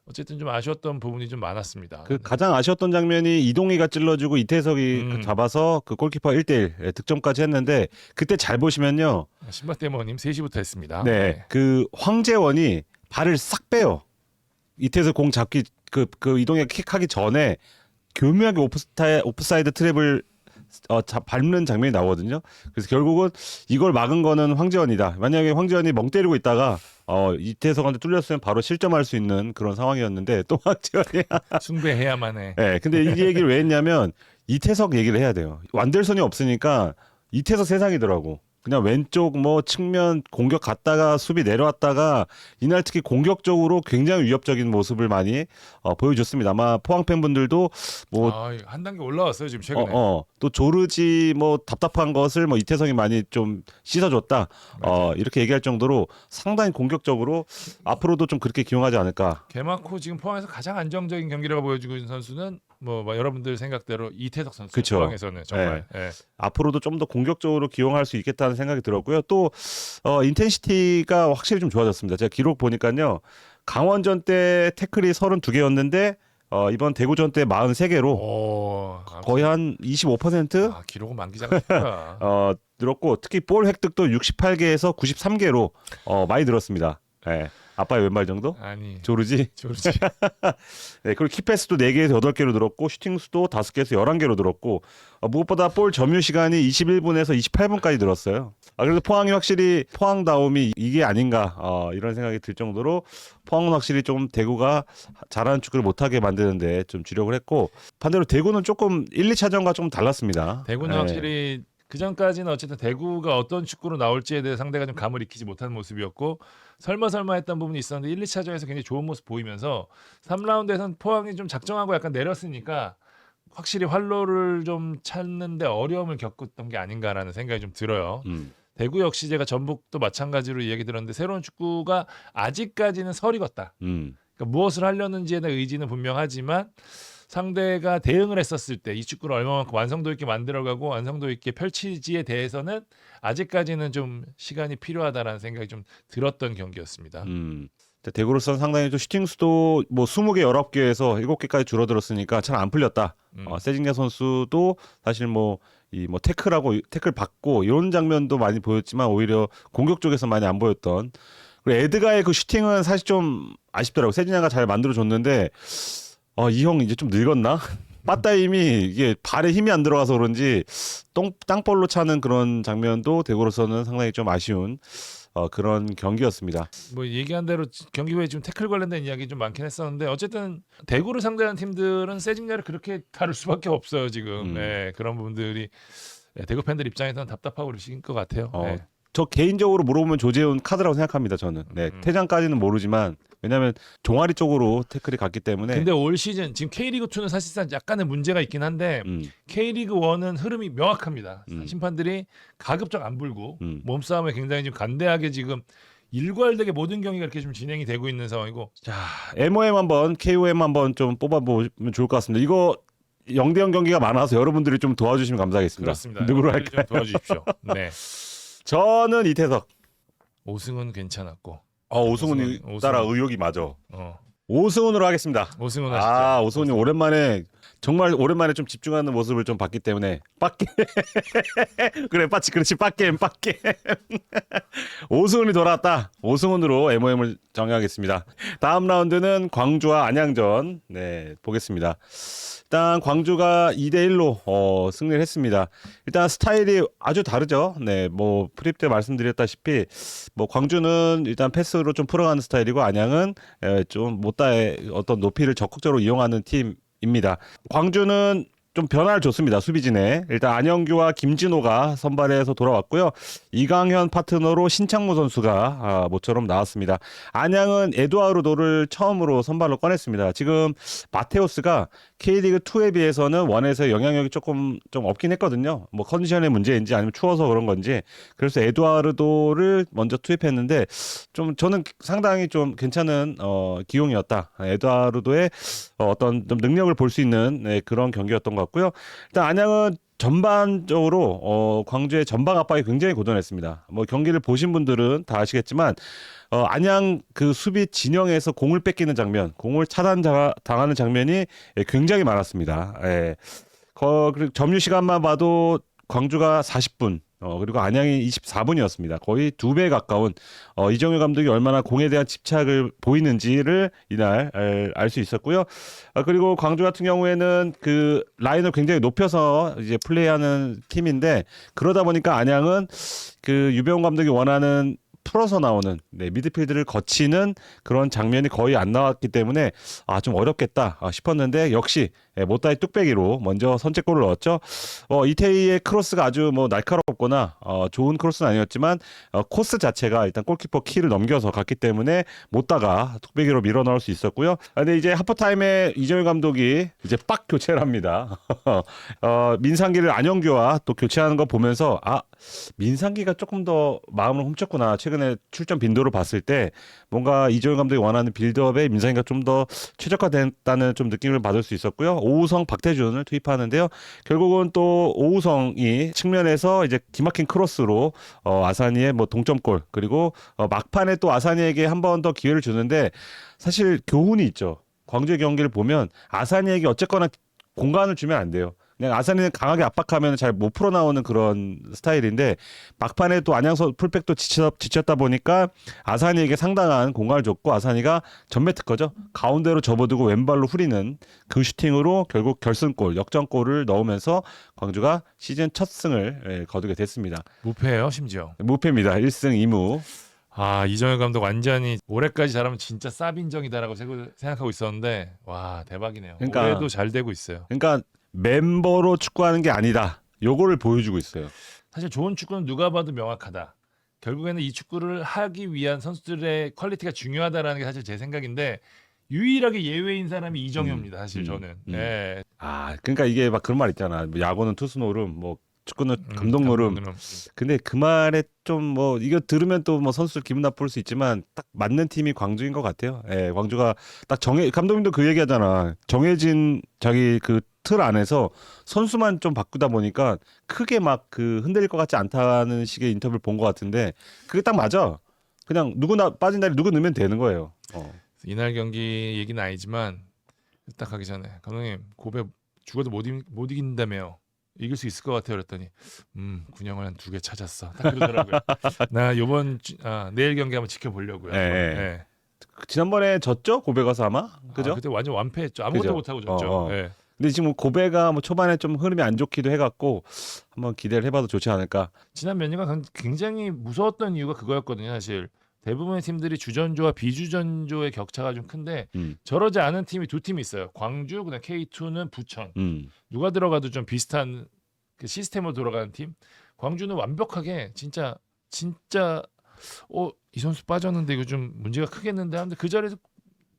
어쨌든 좀 아쉬웠던 부분이 좀 많았습니다. 그 가장 아쉬웠던 장면이 이동희가 찔러주고 이태석이 잡아서 그 골키퍼 1대1 득점까지 했는데 그때 잘 보시면요. 신박대모님 3시부터 했습니다. 네. 그 황재원이 발을 싹 빼요. 이태석 공 잡기 그 이동희가 킥하기 전에 교묘하게 오프사이드 트랩을 밟는 장면이 나오거든요. 그래서 결국은 이걸 막은 거는 황재원이다. 만약에 황재원이 멍 때리고 있다가 이태석한테 뚫렸으면 바로 실점할 수 있는 그런 상황이었는데 또 황재원이 숭배해야만 해. 네, 근데 이 얘기를 왜 했냐면 이태석 얘기를 해야 돼요. 완델선이 없으니까 이태석 세상이더라고. 그냥 왼쪽 뭐 측면 공격 갔다가 수비 내려왔다가 이날 특히 공격적으로 굉장히 위협적인 모습을 많이 보여줬습니다. 아마 포항 팬분들도 뭐 한 단계 올라왔어요 지금 최근에. 또 조르지 뭐 답답한 것을 뭐 이태성이 많이 좀 씻어줬다. 이렇게 얘기할 정도로 상당히 공격적으로 앞으로도 좀 그렇게 기용하지 않을까. 개막 후 지금 포항에서 가장 안정적인 경기력을 보여주고 있는 선수는 뭐 여러분들 생각대로 이태석 선수. 그쵸. 포항에서는 정말. 네. 앞으로도 좀 더 공격적으로 기용할 수 있겠다는 생각이 들었고요. 또 인텐시티가 확실히 좀 좋아졌습니다. 제가 기록 보니까요. 강원전 때 태클이 32개였는데 이번 대구전 때 43개로 거의 한 25%? 기록은 만기장이다. 늘었고 특히 볼 획득도 68개에서 93개로 많이 늘었습니다. 네. 아빠의 왼발 정도? 아니. 조르지. 네, 그리고 키패스도 4개에서 8개로 늘었고 슈팅 수도 5개에서 11개로 늘었고 무엇보다 볼 점유 시간이 21분에서 28분까지 늘었어요. 그래서 포항이 확실히 포항다움이 이게 아닌가 이런 생각이 들 정도로 포항은 확실히 좀 대구가 잘하는 축구를 못하게 만드는데 좀 주력을 했고 반대로 대구는 조금 1, 2차전과 좀 달랐습니다. 대구는 확실히 그 전까지는 어쨌든 대구가 어떤 축구로 나올지에 대해 상대가 좀 감을 익히지 못하는 모습이었고 설마 했던 부분이 있었는데 1, 2차전에서 굉장히 좋은 모습 보이면서 3라운드에서는 포항이 좀 작정하고 약간 내렸으니까 확실히 활로를 좀 찾는데 어려움을 겪었던 게 아닌가라는 생각이 좀 들어요. 대구 역시 제가 전북도 마찬가지로 얘기 들었는데 새로운 축구가 아직까지는 설익었다. 그러니까 무엇을 하려는지에 대한 의지는 분명하지만 상대가 대응을 했었을 때 이 축구를 얼마만큼 완성도 있게 만들어가고 완성도 있게 펼치지에 대해서는 아직까지는 좀 시간이 필요하다라는 생각이 좀 들었던 경기였습니다. 대구로서는 상당히 좀 슈팅 수도 뭐 20개, 19개에서 7개까지 줄어들었으니까 잘 안 풀렸다. 세징야 선수도 사실 태클 받고 이런 장면도 많이 보였지만 오히려 공격 쪽에서 많이 안 보였던. 그리고 에드가의 그 슈팅은 사실 좀 아쉽더라고. 세징야가 잘 만들어줬는데 이 형 이제 좀 늙었나? 빠따임이 이게 발에 힘이 안 들어가서 그런지 땅볼로 차는 그런 장면도 대구로서는 상당히 좀 아쉬운 그런 경기였습니다. 뭐 얘기한 대로 경기 후에 지금 태클 관련된 이야기 좀 많긴 했었는데 어쨌든 대구를 상대하는 팀들은 세징야를 그렇게 다룰 수밖에 없어요 지금. 네, 그런 부분들이 대구 팬들 입장에서는 답답하고 그러실 것 같아요. 네. 저 개인적으로 물어보면 조재훈 카드라고 생각합니다. 저는. 네, 퇴장까지는 모르지만 왜냐하면 종아리 쪽으로 태클이 갔기 때문에. 근데 올 시즌 지금 K리그 2는 사실상 약간의 문제가 있긴 한데 K리그 1은 흐름이 명확합니다. 심판들이 가급적 안 불고 몸싸움에 굉장히 좀 간대하게 지금 일괄되게 모든 경기가 이렇게 좀 진행이 되고 있는 상황이고. 자, MOM 한번 KOM 한번 좀 뽑아보면 좋을 것 같습니다. 이거 0대0 경기가 많아서 여러분들이 좀 도와주시면 감사하겠습니다. 그렇습니다. 누구로 여러분들이 할까요? 좀 도와주십시오. 네. 저는 이태석. 오승훈 괜찮았고. 오승훈이 오승훈. 따라 의욕이 맞아. 어. 오승훈으로 하겠습니다. 오승훈 하시죠. 오승훈이 오랜만에 정말 오랜만에 좀 집중하는 모습을 좀 봤기 때문에 빡게 그래 빠치 그렇지 빡겜 오승훈이 돌아왔다. 오승훈으로 MOM을 정하겠습니다. 다음 라운드는 광주와 안양전 보겠습니다. 일단 광주가 2대1로 승리를 했습니다. 일단 스타일이 아주 다르죠. 네, 뭐 프립 때 말씀드렸다시피 뭐 광주는 일단 패스로 좀 풀어가는 스타일이고 안양은 좀 못다의 어떤 높이를 적극적으로 이용하는 팀입니다. 광주는 좀 변화를 줬습니다. 수비진에 일단 안영규와 김진호가 선발해서 돌아왔고요. 이강현 파트너로 신창무 선수가 모처럼 나왔습니다. 안양은 에두아르도를 처음으로 선발로 꺼냈습니다. 지금 마테우스가 K리그 2에 비해서는 1에서 영향력이 조금 좀 없긴 했거든요. 뭐 컨디션의 문제인지 아니면 추워서 그런 건지. 그래서 에두아르도를 먼저 투입했는데 좀 저는 상당히 좀 괜찮은 기용이었다. 에두아르도의 어떤 좀 능력을 볼 수 있는 그런 경기였던 것 같고요. 일단 안양은 전반적으로 광주의 전방 압박이 굉장히 고전했습니다. 뭐 경기를 보신 분들은 다 아시겠지만 안양 그 수비 진영에서 공을 뺏기는 장면, 공을 차단당하는 장면이 굉장히 많았습니다. 그리고 점유 시간만 봐도 광주가 40분, 그리고 안양이 24분이었습니다. 거의 2배 가까운 이정효 감독이 얼마나 공에 대한 집착을 보이는지를 이날 알 수 있었고요. 그리고 광주 같은 경우에는 그 라인을 굉장히 높여서 이제 플레이하는 팀인데 그러다 보니까 안양은 그 유병훈 감독이 원하는 풀어서 나오는 미드필드를 거치는 그런 장면이 거의 안 나왔기 때문에 좀 어렵겠다 싶었는데 역시 못다이 뚝배기로 먼저 선제골을 넣었죠. 이태희의 크로스가 아주 뭐 날카롭거나 좋은 크로스는 아니었지만 코스 자체가 일단 골키퍼 키를 넘겨서 갔기 때문에 못다가 뚝배기로 밀어 넣을 수 있었고요. 근데 이제 하프타임에 이정효 감독이 이제 빡 교체를 합니다. 민상기를 안영규와 또 교체하는 거 보면서 민상기가 조금 더 마음을 훔쳤구나. 최근에 출전 빈도를 봤을 때 뭔가 이정효 감독이 원하는 빌드업에 민상기가 좀 더 최적화됐다는 좀 느낌을 받을 수 있었고요. 오우성, 박태준을 투입하는데요. 결국은 또 오우성이 측면에서 이제 기막힌 크로스로 아사니의 뭐 동점골 그리고 막판에 또 아사니에게 한 번 더 기회를 주는데 사실 교훈이 있죠. 광주의 경기를 보면 아사니에게 어쨌거나 공간을 주면 안 돼요. 그냥 아사니는 강하게 압박하면 잘 못 풀어나오는 그런 스타일인데 막판에 또 안양서 풀백도 지쳤다 보니까 아사니에게 상당한 공간을 줬고 아사니가 전매 특허죠. 가운데로 접어두고 왼발로 후리는 그 슈팅으로 결국 결승골, 역전골을 넣으면서 광주가 시즌 첫 승을 거두게 됐습니다. 무패예요 심지어. 무패입니다. 1승 2무. 이정효 감독 완전히 올해까지 잘하면 진짜 쌉인정이다라고 생각하고 있었는데 와 대박이네요. 그러니까, 올해도 잘 되고 있어요. 그러니까 멤버로 축구하는 게 아니다. 요거를 보여주고 있어요. 사실 좋은 축구는 누가 봐도 명확하다. 결국에는 이 축구를 하기 위한 선수들의 퀄리티가 중요하다라는 게 사실 제 생각인데 유일하게 예외인 사람이 이정효입니다. 사실 저는. 네. 그러니까 이게 막 그런 말 있잖아. 뭐 야구는 투수 노름, 뭐 축구는 감독 노름. 근데 그 말에 좀 뭐 이거 들으면 또 뭐 선수들 기분 나쁠 수 있지만 딱 맞는 팀이 광주인 것 같아요. 광주가 딱 감독님도 그 얘기하잖아. 정해진 자기 그 틀 안에서 선수만 좀 바꾸다 보니까 크게 막 그 흔들릴 것 같지 않다는 식의 인터뷰를 본 것 같은데 그게 딱 맞아. 그냥 누구나 빠진 다리 누구 넣으면 되는 거예요. 이날 경기 얘기는 아니지만 딱 가기 전에 감독님 고베 죽어도 못 이긴다며요. 이길 수 있을 것 같아요. 그랬더니 군형을 한 2개 찾았어. 딱 그러더라고요. 나 내일 경기 한번 지켜보려고요. 지난번에 졌죠? 고베 가서 아마 그죠? 그때 완전 완패했죠. 아무것도 그죠? 못하고 졌죠. 근데 지금 고베가 뭐 초반에 좀 흐름이 안 좋기도 해갖고 한번 기대를 해봐도 좋지 않을까. 지난 몇 년간 굉장히 무서웠던 이유가 그거였거든요. 사실 대부분의 팀들이 주전조와 비주전조의 격차가 좀 큰데 저러지 않은 팀이 두 팀이 있어요. 광주, 그다음 K2는 부천. 누가 들어가도 좀 비슷한 그 시스템으로 돌아가는 팀. 광주는 완벽하게 진짜 이 선수 빠졌는데 이거 좀 문제가 크겠는데 하는데 그 자리에서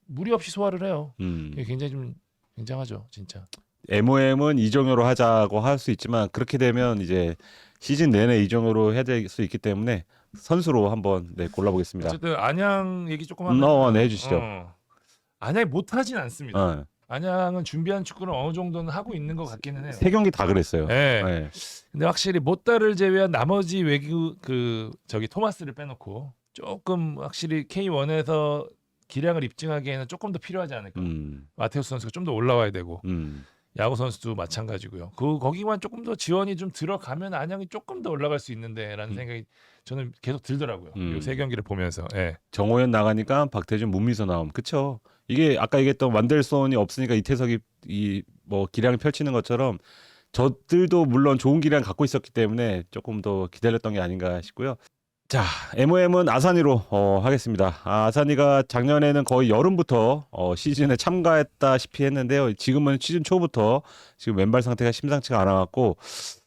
무리 없이 소화를 해요. 이게 굉장히 좀 굉장하죠, 진짜. MOM은 이정효로 하자고 할 수 있지만 그렇게 되면 이제 시즌 내내 이정효로 해야 될 수 있기 때문에 선수로 한번 골라보겠습니다. 어쨌든 안양 얘기 조금 하면 네, 해주시죠. 안양이 못하진 않습니다. 네. 안양은 준비한 축구를 어느 정도는 하고 있는 것 같기는 해요. 세 경기 다 그랬어요. 네. 네. 근데 확실히 못다를 제외한 나머지 외국 토마스를 빼놓고 조금 확실히 K1에서 기량을 입증하기에는 조금 더 필요하지 않을까. 마테우스 선수가 좀 더 올라와야 되고 야구 선수도 마찬가지고요. 거기만 조금 더 지원이 좀 들어가면 안양이 조금 더 올라갈 수 있는데라는 생각이 저는 계속 들더라고요. 이 세 경기를 보면서. 예. 정호연 나가니까 박태준 문미서 나옴. 그쵸? 이게 아까 얘기했던 완델손이 없으니까 이태석이 뭐 기량을 펼치는 것처럼 저들도 물론 좋은 기량 갖고 있었기 때문에 조금 더 기다렸던 게 아닌가 싶고요. 자, MOM은 아산이로 하겠습니다. 아산이가 작년에는 거의 여름부터 시즌에 참가했다시피 했는데요. 지금은 시즌 초부터 지금 왼발 상태가 심상치가 않아갖고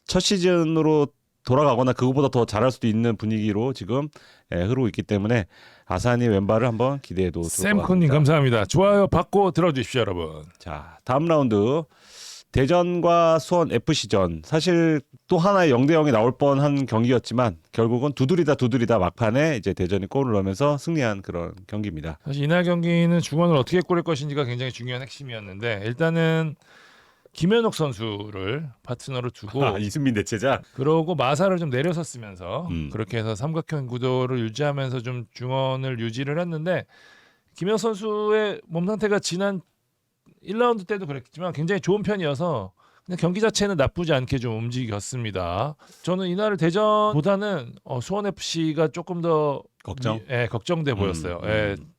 첫 시즌으로 돌아가거나 그거보다 더 잘할 수도 있는 분위기로 지금 흐르고 있기 때문에 아산이 왼발을 한번 기대해도 좋을 것 같습니다. 샘코님 감사합니다. 좋아요 받고 들어주십시오, 여러분. 자, 다음 라운드 대전과 수원 FC전. 사실 또 하나의 0대0이 나올 뻔한 경기였지만 결국은 두드리다 막판에 이제 대전이 골을 넣으면서 승리한 그런 경기입니다. 사실 이날 경기는 중원을 어떻게 꾸릴 것인지가 굉장히 중요한 핵심이었는데 일단은 김현욱 선수를 파트너로 두고 이승민 대체자. 그러고 마사를 좀 내려섰으면서 그렇게 해서 삼각형 구도를 유지하면서 좀 중원을 유지를 했는데 김현욱 선수의 몸 상태가 지난 1라운드 때도 그랬지만 굉장히 좋은 편이어서 그냥 경기 자체는 나쁘지 않게 좀 움직였습니다. 저는 이날 대전보다는 수원 FC가 조금 더 걱정돼 보였어요.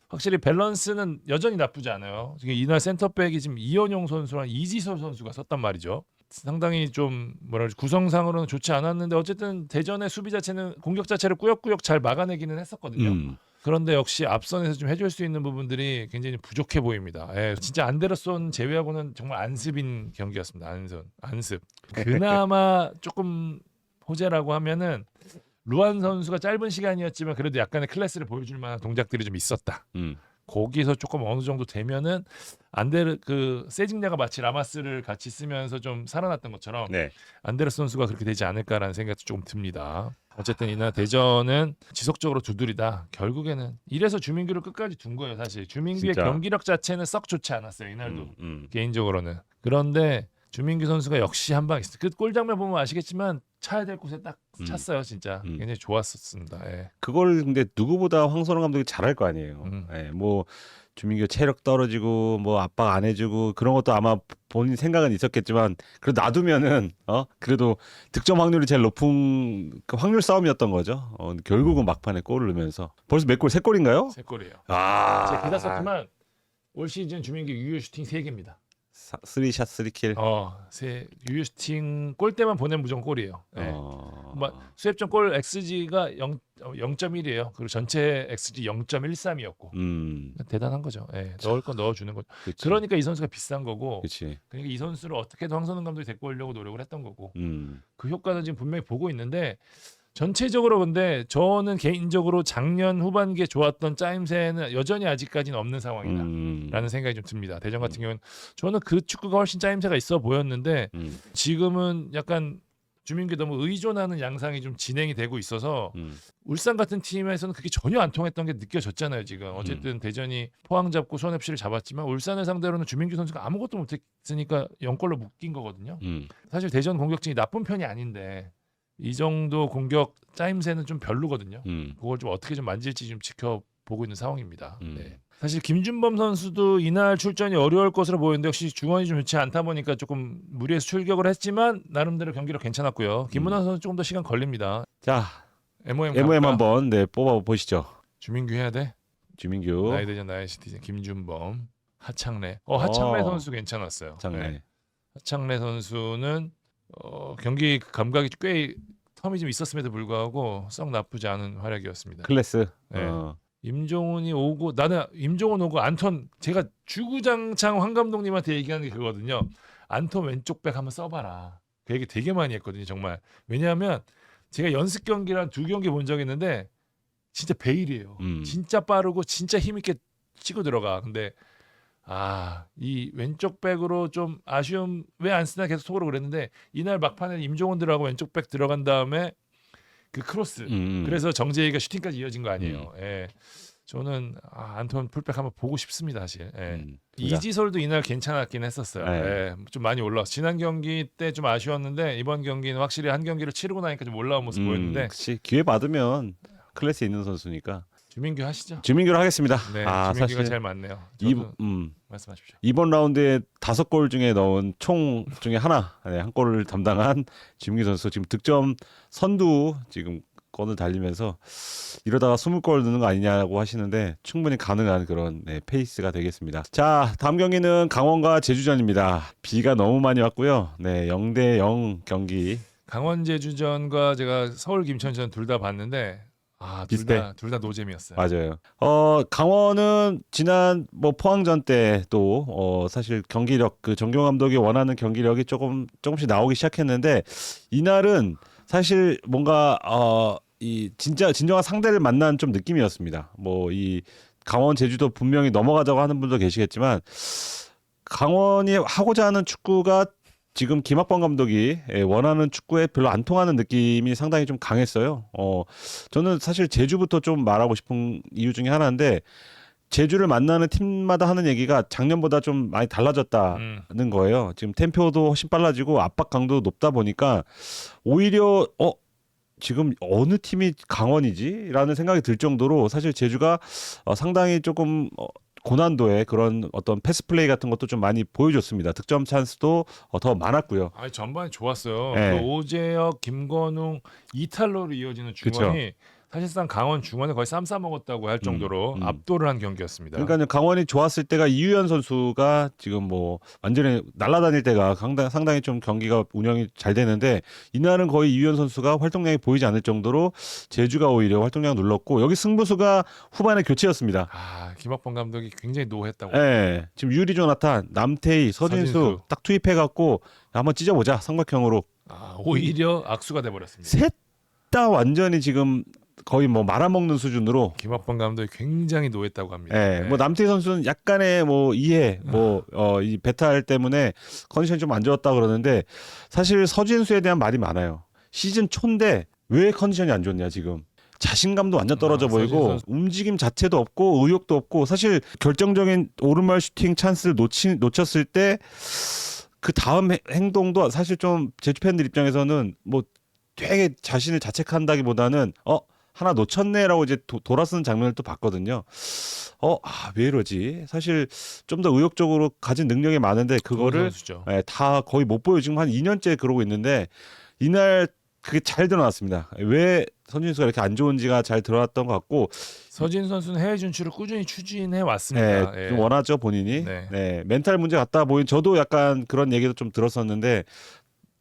확실히 밸런스는 여전히 나쁘지 않아요. 지금 이날 센터백이 지금 이현용 선수랑 이지솔 선수가 섰단 말이죠. 상당히 좀 구성상으로는 좋지 않았는데 어쨌든 대전의 수비 자체는 공격 자체를 꾸역꾸역 잘 막아내기는 했었거든요. 그런데 역시 앞선에서 좀 해줄 수 있는 부분들이 굉장히 부족해 보입니다. 진짜 안데르손 제외하고는 정말 안습인 경기였습니다. 안습. 그나마 조금 호재라고 하면은 루안 선수가 짧은 시간이었지만 그래도 약간의 클래스를 보여줄 만한 동작들이 좀 있었다. 거기서 조금 어느 정도 되면은 세징야가 마치 라마스를 같이 쓰면서 좀 살아났던 것처럼 안데르 선수가 그렇게 되지 않을까라는 생각도 조금 듭니다. 어쨌든 이날 대전은 지속적으로 두드리다 결국에는 이래서 주민규를 끝까지 둔 거예요. 사실 주민규의 진짜. 경기력 자체는 썩 좋지 않았어요. 이날도 개인적으로는. 그런데 주민규 선수가 역시 한 방 있어요. 그 골 장면 보면 아시겠지만 차야 될 곳에 딱 찼어요. 진짜 굉장히 좋았었습니다. 그걸 근데 누구보다 황선홍 감독이 잘할 거 아니에요. 뭐 주민규 체력 떨어지고 뭐 압박 안 해주고 그런 것도 아마 본인 생각은 있었겠지만 그래도 놔두면은 그래도 득점 확률이 제일 높은 그 확률 싸움이었던 거죠. 결국은 막판에 골을 넣으면서 벌써 몇 골? 3골인가요? 3골이에요. 아, 제가 기사 썼지만 올 시즌 주민규 유효 슈팅 3개입니다. 3샷 3킬. 유효 슈팅 골대만 보내면 무조건 골이에요. 수협점 골 XG가 0.1이에요. 그리고 전체 XG 0.13이었고 대단한 거죠. 넣을 건 넣어주는 거죠. 그치. 그러니까 이 선수가 비싼 거고. 그치. 그러니까 이 선수를 어떻게든 황선홍 감독이 데리고 오려고 노력을 했던 거고. 그 효과는 지금 분명히 보고 있는데 전체적으로 근데 저는 개인적으로 작년 후반기에 좋았던 짜임새는 여전히 아직까지는 없는 상황이다라는 생각이 좀 듭니다. 대전 같은 경우는 저는 그 축구가 훨씬 짜임새가 있어 보였는데 지금은 약간 주민규 너무 의존하는 양상이 좀 진행이 되고 있어서 울산 같은 팀에서는 그게 전혀 안 통했던 게 느껴졌잖아요. 지금 어쨌든 대전이 포항 잡고 수원 FC를 잡았지만 울산을 상대로는 주민규 선수가 아무것도 못했으니까 0골로 묶인 거거든요. 사실 대전 공격진이 나쁜 편이 아닌데 이 정도 공격 짜임새는 좀 별로거든요. 그걸 좀 어떻게 좀 만질지 좀 지켜보고 있는 상황입니다. 사실 김준범 선수도 이날 출전이 어려울 것으로 보이는데 역시 중원이 좀 좋지 않다 보니까 조금 무리해서 출격을 했지만 나름대로 경기력 괜찮았고요. 김문환 선수 조금 더 시간 걸립니다. 자, MOM 한번 뽑아 보시죠. 주민규 해야 돼. 주민규. 나이 대전 나이 시티즌 김준범, 하창래. 하창래 선수 괜찮았어요. 하창래. 하창래 선수는 경기 감각이 꽤 텀이 좀 있었음에도 불구하고 썩 나쁘지 않은 활약이었습니다. 클래스. 네. 임종훈이 오고 나는 임종훈 오고 안톤 제가 주구장창 황 감독님한테 얘기하는 게 그거거든요. 안톤 왼쪽 백 한번 써봐라. 그 얘기 되게 많이 했거든요. 정말. 왜냐하면 제가 연습 경기랑 2경기 본 적이 있는데 진짜 베일이에요. 진짜 빠르고 진짜 힘있게 치고 들어가. 근데 이 왼쪽 백으로 좀 아쉬움 왜 안 쓰나 계속 속으로 그랬는데 이날 막판에 임종훈 들어가고 왼쪽 백 들어간 다음에 그 크로스 그래서 정재희가 슈팅까지 이어진 거 아니에요. 예. 저는 안톤 풀백 한번 보고 싶습니다 사실. 예. 이지솔도 이날 괜찮았긴 했었어요. 예. 좀 많이 올라왔어. 지난 경기 때 좀 아쉬웠는데 이번 경기는 확실히 한 경기를 치르고 나니까 좀 올라온 모습 보였는데 그치. 기회 받으면 클래스 있는 선수니까. 주민규 하시죠. 주민규로 하겠습니다. 네, 주민규가 제일 많네요. 말씀하십시오. 이번 라운드에 5골 중에 넣은 총 중에 한 골을 담당한 주민규 선수 지금 득점 선두 지금 건을 달리면서 이러다가 20골 넣는 거 아니냐고 하시는데 충분히 가능한 그런 페이스가 되겠습니다. 자, 다음 경기는 강원과 제주전입니다. 비가 너무 많이 왔고요. 0대0 경기. 강원 제주전과 제가 서울 김천전 둘 다 봤는데 비슷해. 둘 다 노잼이었어요. 맞아요. 강원은 지난 포항전 때 또 사실 경기력 그 정경 감독이 원하는 경기력이 조금씩 나오기 시작했는데 이날은 사실 뭔가 이 진정한 상대를 만난 좀 느낌이었습니다. 이 강원 제주도 분명히 넘어가자고 하는 분도 계시겠지만 강원이 하고자 하는 축구가 지금 김학범 감독이 원하는 축구에 별로 안 통하는 느낌이 상당히 좀 강했어요. 저는 사실 제주부터 좀 말하고 싶은 이유 중에 하나인데 제주를 만나는 팀마다 하는 얘기가 작년보다 좀 많이 달라졌다는 거예요. 지금 템포도 훨씬 빨라지고 압박 강도도 높다 보니까 오히려 지금 어느 팀이 강원이지? 라는 생각이 들 정도로 사실 제주가 상당히 조금 고난도의 그런 어떤 패스 플레이 같은 것도 좀 많이 보여줬습니다. 득점 찬스도 더 많았고요. 전반에 좋았어요. 네. 그 오재혁, 김건웅, 이탈로로 이어지는 중원이 사실상 강원 중원에 거의 쌈 싸먹었다고 할 정도로 압도를 한 경기였습니다. 그러니까 강원이 좋았을 때가 이유현 선수가 지금 완전히 날아다닐 때가 상당히 좀 경기가 운영이 잘 되는데 이날은 거의 이유현 선수가 활동량이 보이지 않을 정도로 제주가 오히려 활동량 눌렀고 여기 승부수가 후반에 교체였습니다. 김학범 감독이 굉장히 노했다고. 네, 지금 유리 조나탄, 남태희, 서진수 딱 투입해갖고 한번 찢어보자 삼각형으로. 오히려 악수가 돼버렸습니다. 셋 다 완전히 지금 거의 말아먹는 수준으로 김학범 감독이 굉장히 노했다고 합니다. 네. 남태희 선수는 약간의 이해, 이 배탈 때문에 컨디션이 좀 안 좋았다 그러는데 사실 서진수에 대한 말이 많아요. 시즌 초인데 왜 컨디션이 안 좋냐 지금. 자신감도 완전 떨어져 보이고 움직임 자체도 없고 의욕도 없고 사실 결정적인 오른발 슈팅 찬스를 놓쳤을 때 그 다음 행동도 사실 좀 제주 팬들 입장에서는 되게 자신을 자책한다기보다는 하나 놓쳤네라고 이제 돌아서는 장면을 또 봤거든요. 왜 이러지? 사실 좀 더 의욕적으로 가진 능력이 많은데 그거를 다 거의 못 보여. 지금 한 2년째 그러고 있는데 이날 그게 잘 드러났습니다. 왜 서진 선수가 이렇게 안 좋은지가 잘 드러났던 것 같고 서진 선수는 해외 진출을 꾸준히 추진해 왔습니다. 좀 원하죠 본인이. 멘탈 문제 같다 보인 저도 약간 그런 얘기도 좀 들었었는데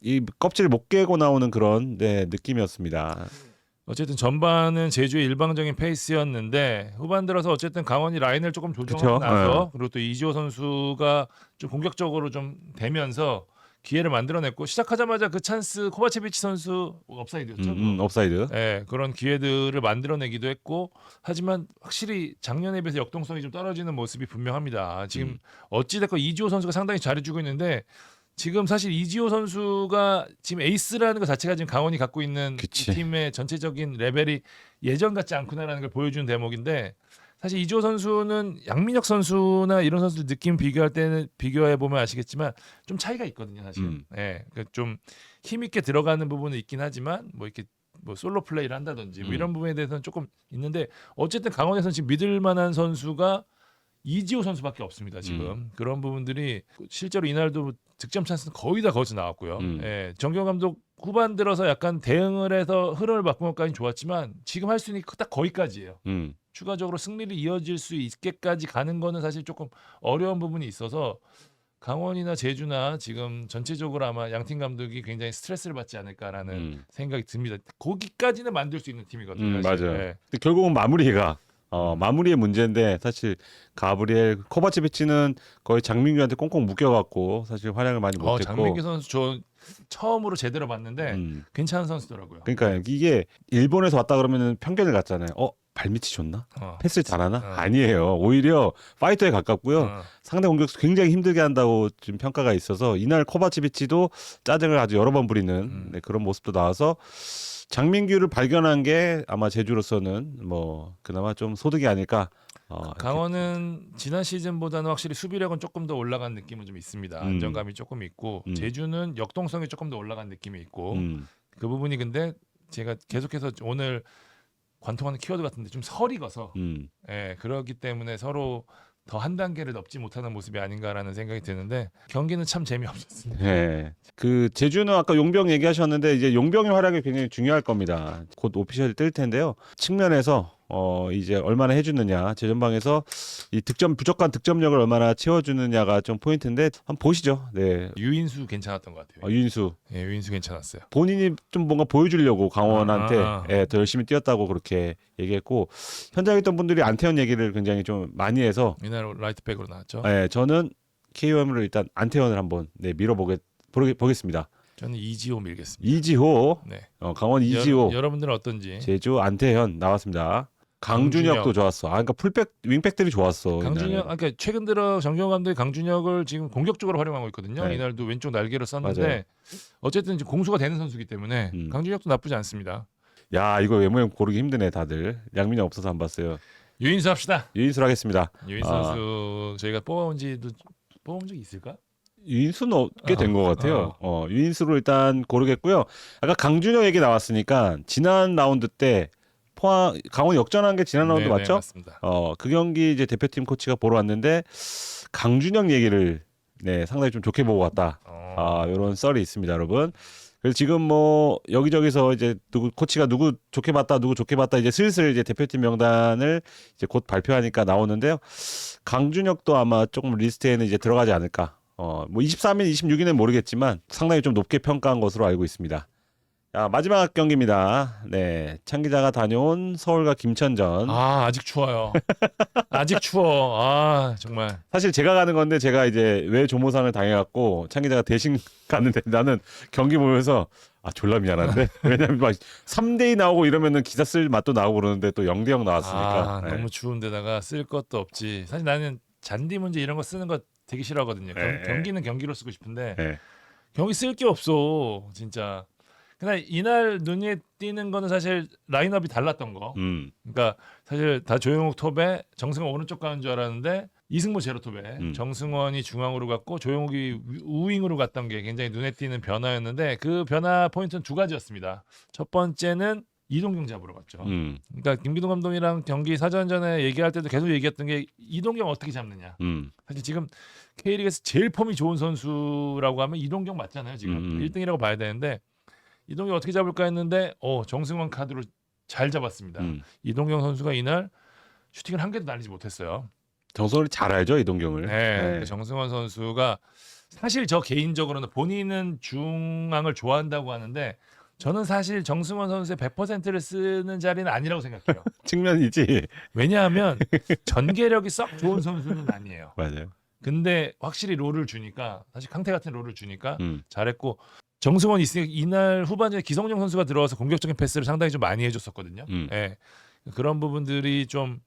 이 껍질을 못 깨고 나오는 그런 느낌이었습니다. 어쨌든 전반은 제주의 일방적인 페이스였는데 후반 들어서 어쨌든 강원이 라인을 조금 조정하고 나서 그리고 또 이지호 선수가 좀 공격적으로 좀 되면서 기회를 만들어냈고 시작하자마자 그 찬스 코바체비치 선수 업사이드였죠. 업사이드. 그런 기회들을 만들어내기도 했고 하지만 확실히 작년에 비해서 역동성이 좀 떨어지는 모습이 분명합니다. 지금 어찌됐건 이지호 선수가 상당히 잘해주고 있는데 지금 사실 이지호 선수가 지금 에이스라는 것 자체가 지금 강원이 갖고 있는 이 팀의 전체적인 레벨이 예전 같지 않구나라는 걸 보여주는 대목인데 사실 이지호 선수는 양민혁 선수나 이런 선수들 느낌 비교할 때는 비교해 보면 아시겠지만 좀 차이가 있거든요, 사실. 좀 힘있게 들어가는 부분은 있긴 하지만 이렇게 솔로 플레이를 한다든지 이런 부분에 대해서는 조금 있는데 어쨌든 강원에서는 지금 믿을 만한 선수가 이지호 선수밖에 없습니다. 지금 그런 부분들이 실제로 이날도 득점 찬스는 거의 다 거기서 나왔고요. 정경 감독 후반 들어서 약간 대응을 해서 흐름을 바꾼 것까지는 좋았지만 지금 할 수 있는 게 딱 거기까지예요. 추가적으로 승리를 이어질 수 있게까지 가는 거는 사실 조금 어려운 부분이 있어서 강원이나 제주나 지금 전체적으로 아마 양팀 감독이 굉장히 스트레스를 받지 않을까라는 생각이 듭니다. 거기까지는 만들 수 있는 팀이거든요. 사실. 맞아요. 네. 근데 결국은 마무리의 문제인데 사실 가브리엘 코바치비치는 거의 장민규한테 꽁꽁 묶여갖고 사실 활약을 많이 못했고. 장민규 선수 저 처음으로 제대로 봤는데 괜찮은 선수더라고요. 그러니까 이게 일본에서 왔다 그러면은 편견을 갖잖아요. 발밑이 좋나? 패스 잘하나? 아니에요. 오히려 파이터에 가깝고요. 상대 공격수 굉장히 힘들게 한다고 지금 평가가 있어서 이날 코바치비치도 짜증을 아주 여러 번 부리는 그런 모습도 나와서 장민규를 발견한 게 아마 제주로서는 뭐 그나마 좀 소득이 아닐까. 강원은 지난 시즌보다는 확실히 수비력은 조금 더 올라간 느낌은 좀 있습니다. 안정감이 조금 있고 제주는 역동성이 조금 더 올라간 느낌이 있고 그 부분이 근데 제가 계속해서 오늘 관통하는 키워드 같은데 좀 설익어서 그러기 때문에 서로 더 한 단계를 넘지 못하는 모습이 아닌가라는 생각이 드는데 경기는 참 재미없었습니다. 네. 그 제주는 아까 용병 얘기하셨는데 이제 용병의 활약이 굉장히 중요할 겁니다. 곧 오피셜이 뜰 텐데요. 측면에서 이제 얼마나 해주느냐 제전방에서 이 부족한 득점력을 얼마나 채워주느냐가 좀 포인트인데 한번 보시죠. 네. 유인수 괜찮았던 것 같아요. 유인수. 예, 유인수 괜찮았어요. 본인이 좀 뭔가 보여주려고 강원한테 더 열심히 뛰었다고 그렇게 얘기했고 현장에 있던 분들이 안태현 얘기를 굉장히 좀 많이 해서 이날 라이트백으로 나왔죠. 네, 저는 KOM으로 일단 안태현을 한번 밀어보겠습니다. 저는 이지호 밀겠습니다. 이지호, 네. 강원 이지호, 여러분들은 어떤지. 제주 안태현 나왔습니다. 강준혁도 좋았어. 그러니까 풀백 윙백들이 좋았어. 강준혁, 그러니까 최근 들어 정경호 감독이 강준혁을 지금 공격적으로 활용하고 있거든요. 네. 이날도 왼쪽 날개로 썼는데 맞아요. 어쨌든 이제 공수가 되는 선수이기 때문에 강준혁도 나쁘지 않습니다. 야 이거 외모형 고르기 힘드네 다들. 양민이 없어서 안 봤어요. 유인수 합시다. 유인수로 하겠습니다. 유인수 선수 저희가 뽑아본 적이 있을까? 유인수는 꽤 된 것 같아요. 유인수로 일단 고르겠고요. 아까 강준혁 얘기 나왔으니까 지난 라운드 때 강원 역전한 게 지난 라운드 맞죠? 맞습니다. 그 경기 이제 대표팀 코치가 보러 왔는데 강준혁 얘기를 상당히 좀 좋게 보고 왔다. 이런 썰이 있습니다, 여러분. 그래서 지금 뭐 여기저기서 이제 코치가 누구 좋게 봤다 이제 슬슬 이제 대표팀 명단을 이제 곧 발표하니까 나오는데요. 강준혁도 아마 조금 리스트에는 이제 들어가지 않을까. 뭐 23인, 26인은 모르겠지만 상당히 좀 높게 평가한 것으로 알고 있습니다. 자, 마지막 경기입니다. 네, 창 기자가 다녀온 서울과 김천전. 아직 추워요. 아직 추워. 정말. 사실 제가 가는 건데 제가 이제 왜 조모상을 당해갖고 창 기자가 대신 갔는데 나는 경기 보면서 졸라 미안한데 왜냐면 막 3대2 나오고 이러면은 기사 쓸 맛도 나오고 그러는데 또 0대0 나왔으니까. 너무 추운데다가 쓸 것도 없지. 사실 나는 잔디 문제 이런 거 쓰는 거 되게 싫어하거든요. 경기는 경기로 쓰고 싶은데 경기 쓸 게 없어 진짜. 근데 이날 눈에 띄는 거는 사실 라인업이 달랐던 거. 그러니까 사실 다 조용욱 톱에 정승원 오른쪽 가는 줄 알았는데 이승모 제로 톱에 정승원이 중앙으로 갔고 조용욱이 우윙으로 갔던 게 굉장히 눈에 띄는 변화였는데 그 변화 포인트는 두 가지였습니다. 첫 번째는 이동경 잡으러 갔죠. 그러니까 김기동 감독이랑 경기 사전전에 얘기할 때도 계속 얘기했던 게 이동경 어떻게 잡느냐. 사실 지금 K리그에서 제일 폼이 좋은 선수라고 하면 이동경 맞잖아요. 지금 1등이라고 봐야 되는데 이동경 어떻게 잡을까 했는데 정승원 카드로 잘 잡았습니다. 이동경 선수가 이날 슈팅을 한 개도 날리지 못했어요. 정승원이 잘 알죠 이동경을. 네. 정승원 선수가 사실 저 개인적으로는 본인은 중앙을 좋아한다고 하는데 저는 사실 정승원 선수의 100%를 쓰는 자리는 아니라고 생각해요. 측면이지. 왜냐하면 전개력이 썩 좋은 선수는 아니에요. 맞아요. 근데 확실히 롤을 주니까 사실 강태 같은 롤을 주니까 잘했고 정승원이 있으니까 이날 후반전에 기성용 선수가 들어와서 공격적인 패스를 상당히 좀 많이 해줬었거든요. 그런 부분들이 좀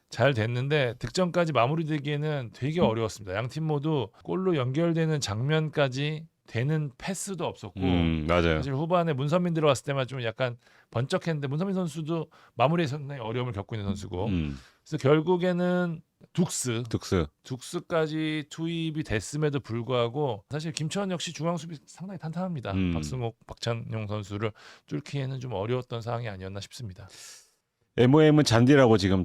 잘 됐는데 득점까지 마무리되기에는 되게 어려웠습니다. 양 팀 모두 골로 연결되는 장면까지 되는 패스도 없었고 맞아요. 사실 후반에 문선민 들어왔을 때만 좀 약간 번쩍했는데 문선민 선수도 마무리에 상당히 어려움을 겪고 있는 선수고 그래서 결국에는 둑스까지 투입이 됐음에도 불구하고 사실 김천 역시 중앙 수비 상당히 탄탄합니다. 박승옥, 박찬용 선수를 뚫기에는 좀 어려웠던 상황이 아니었나 싶습니다. MOM은 잔디라고 지금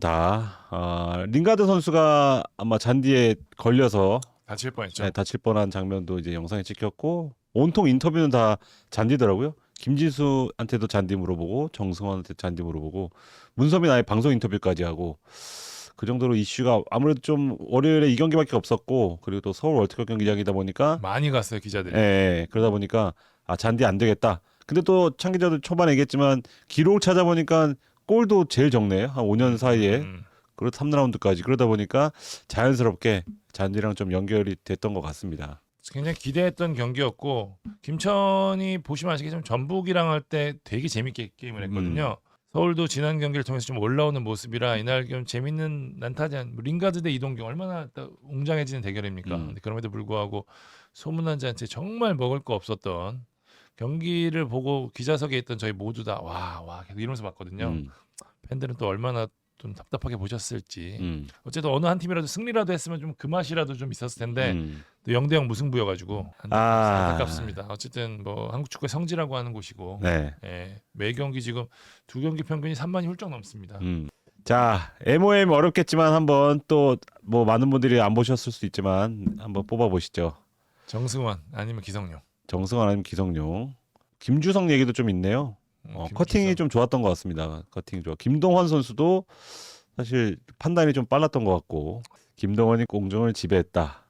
링가드 선수가 아마 잔디에 걸려서 다칠 뻔했죠. 다칠 뻔한 장면도 이제 영상에 찍혔고 온통 인터뷰는 다 잔디더라고요. 김진수한테도 잔디 물어보고 정승원한테 잔디 물어보고 문선민 아예 방송 인터뷰까지 하고 그 정도로 이슈가 아무래도 좀 월요일에 이 경기밖에 없었고 그리고 또 서울 월드컵 경기장이다 보니까 많이 갔어요 기자들이. 예, 그러다 보니까 아 잔디 안 되겠다. 근데 또 창 기자도 초반에 얘기했지만 기록 찾아보니까 골도 제일 적네요. 한 5년 사이에. 그리고 3라운드까지 그러다 보니까 자연스럽게 잔디랑 좀 연결이 됐던 것 같습니다. 굉장히 기대했던 경기였고 김천이 보시면 아시겠지만 전북이랑 할 때 되게 재밌게 게임을 했거든요. 서울도 지난 경기를 통해서 좀 올라오는 모습이라 이날 좀 재밌는 난타전 링가드 대 이동경 얼마나 웅장해지는 대결입니까? 근데 그럼에도 불구하고 소문난 잔치 정말 먹을 거 없었던 경기를 보고 기자석에 있던 저희 모두 다 와 계속 이러면서 봤거든요. 팬들은 또 얼마나 좀 답답하게 보셨을지. 어쨌든 어느 한 팀이라도 승리라도 했으면 좀 그 맛이라도 좀 있었을 텐데 또 0대0 무승부여가지고 안타깝습니다. 어쨌든 뭐 한국 축구의 성지라고 하는 곳이고 네. 예, 매 경기 지금 두 경기 평균이 3만이 훌쩍 넘습니다. 자, MOM 어렵겠지만 한번 또 뭐 많은 분들이 안 보셨을 수도 있지만 한번 뽑아 보시죠. 정승환 아니면 기성용. 정승환 아니면 기성용. 김주성 얘기도 좀 있네요. 커팅이 좀 좋았던 것 같습니다. 커팅 좋아. 김동원 선수도 사실 판단이 좀 빨랐던 것 같고 김동원이 공정을 지배했다.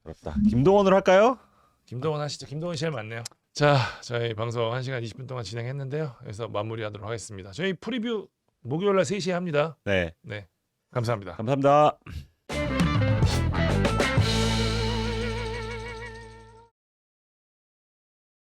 그렇다. 김동원으로 할까요? 김동원 하시죠. 김동원이 제일 많네요. 자, 저희 방송 1시간 20분 동안 진행했는데요. 여기서 마무리하도록 하겠습니다. 저희 프리뷰 목요일 날 3시에 합니다. 네. 네. 감사합니다. 감사합니다.